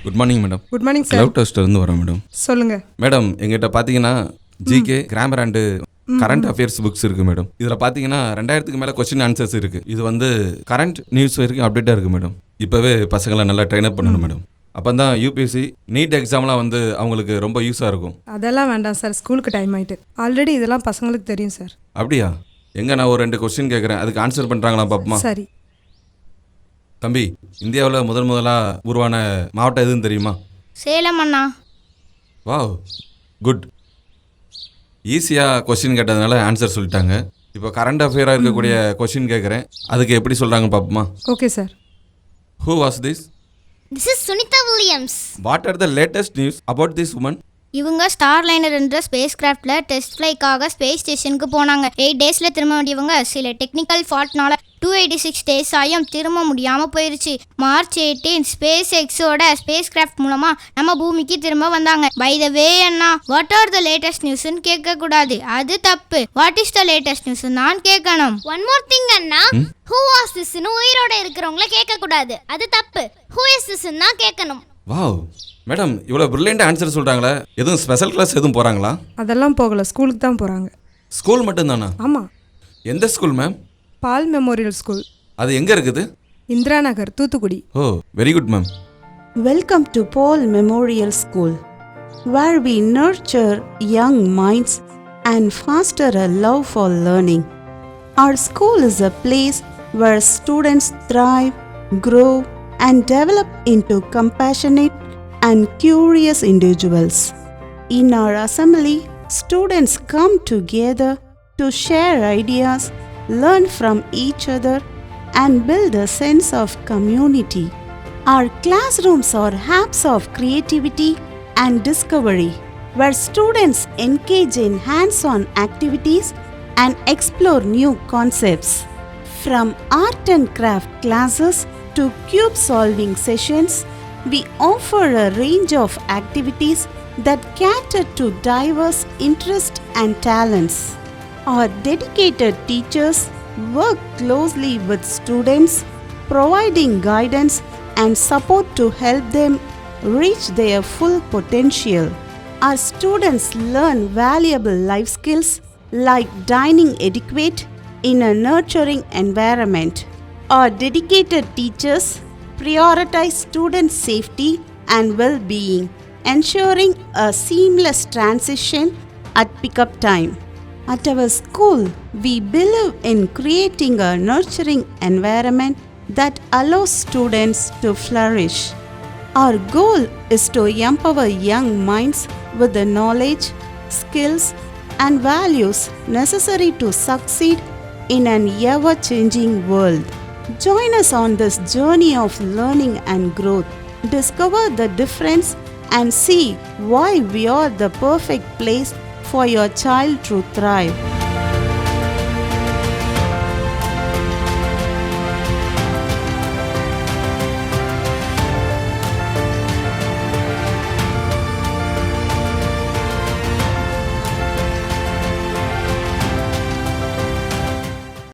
Good morning madam. Good morning sir. Love டெஸ்ட்ல இருந்து வரேன் மேடம். சொல்லுங்க மேடம், எங்கிட்ட பாத்தீங்கன்னா GK, grammar and current affairs books இருக்கு மேடம். இதுல பாத்தீங்கன்னா 2000க்கு மேல கொஸ்டின் ஆன்சர்ஸ் இருக்கு. இது வந்து கரண்ட் நியூஸ் வரைக்கும் அப்டேட்டா இருக்கு மேடம். இப்பவே பசங்களை நல்லா ட்ரெயின் அப் பண்ணணும் மேடம். அப்பதான் யூபிஎஸ்சி நீட் எக்ஸாம்லாம் வந்து அவங்களுக்கு ரொம்ப யூஸா இருக்கும். அதெல்லாம் வேண்டாம் சார், ஸ்கூலுக்கு டைம் ஆயிட்டு. ஆல்ரெடி இதெல்லாம் பசங்களுக்கு தெரியும் சார். அப்படியா? எங்க நான் ஒரு 2 கொஸ்டின் கேட்கறேன், அதுக்கு ஆன்சர் பண்றாங்களா பாப்போமா? சரி. தம்பி, இந்தியாவில் முதலா உருவான மாவட்டம் எதுன்னு தெரியுமா? சேலம் அண்ணா. Wow, good. ஈஸியாக கொஸ்டின் கேட்டதுனால ஆன்சர் சொல்லிட்டாங்க. இப்போ கரண்ட் அஃபேராக இருக்கக்கூடிய கொஸ்டின் கேட்குறேன், அதுக்கு எப்படி சொல்கிறாங்க பார்ப்போமா? Okay sir. Who was this? This is Sunita Williams. What are the latest news about this woman? இவங்க ஸ்டார்லைனர் என்ற ஸ்பேஸ் கிராஃப்டில் டெஸ்ட் ஃப்ளைக்காக ஸ்பேஸ் ஸ்டேஷனுக்கு போனாங்க. 8 டேஸில் திரும்ப வேண்டியவங்க சில டெக்னிக்கல் ஃபால்ட்னால 286 டேஸ் ஆயும் திரும்ப முடியாமல் போயிருச்சு. மார்ச் 18 ஸ்பேஸ் எக்ஸோட ஸ்பேஸ் கிராஃப்ட் மூலமாக நம்ம பூமிக்கு திரும்ப வந்தாங்க. பை த வே அண்ணா, வாட் ஆர் த லேட்டஸ்ட் நியூஸ்ன்னு கேட்கக்கூடாது, அது தப்பு. What is the latest news நான் கேட்கணும். ஒன் மோர் திங் அண்ணா, ஹூ வாஸ் திஸ்னு உயிரோட இருக்கிறவங்கள கேட்கக்கூடாது, அது தப்பு. ஹூ இஸ் திஸ்ன்னு தான் கேட்கணும். வாவ் மேடம், இவ்வளோ பிரில்லியண்ட் ஆன்சர் சொல்கிறாங்களே, எதுவும் ஸ்பெஷல் கிளாஸ் எதுவும் போகிறாங்களா? அதெல்லாம் போகல, ஸ்கூலுக்கு தான் போகிறாங்க. ஸ்கூல் மட்டும்தானா? ஆமாம். எந்த school ma'am? Paul Memorial School. அது எங்கே இருக்குது? Indira Nagar, Thoothukudi. Oh, very good ma'am. Welcome to Paul Memorial School, where we nurture young minds and foster a love for learning. Our school is a place where students thrive, grow, and develop into compassionate and curious individuals. In our assembly, students come together to share ideas, learn from each other, and build a sense of community. Our classrooms are hubs of creativity and discovery, where students engage in hands-on activities and explore new concepts. From art and craft classes to cube solving sessions, we offer a range of activities that cater to diverse interests and talents. Our dedicated teachers work closely with students, providing guidance and support to help them reach their full potential. Our students learn valuable life skills like dining etiquette in a nurturing environment. Our dedicated teachers prioritize student safety and well-being, ensuring a seamless transition at pickup time. At our school, we believe in creating a nurturing environment that allows students to flourish. Our goal is to empower young minds with the knowledge, skills, and values necessary to succeed in an ever-changing world. Join us on this journey of learning and growth. Discover the difference and see why we are the perfect place for your child to thrive.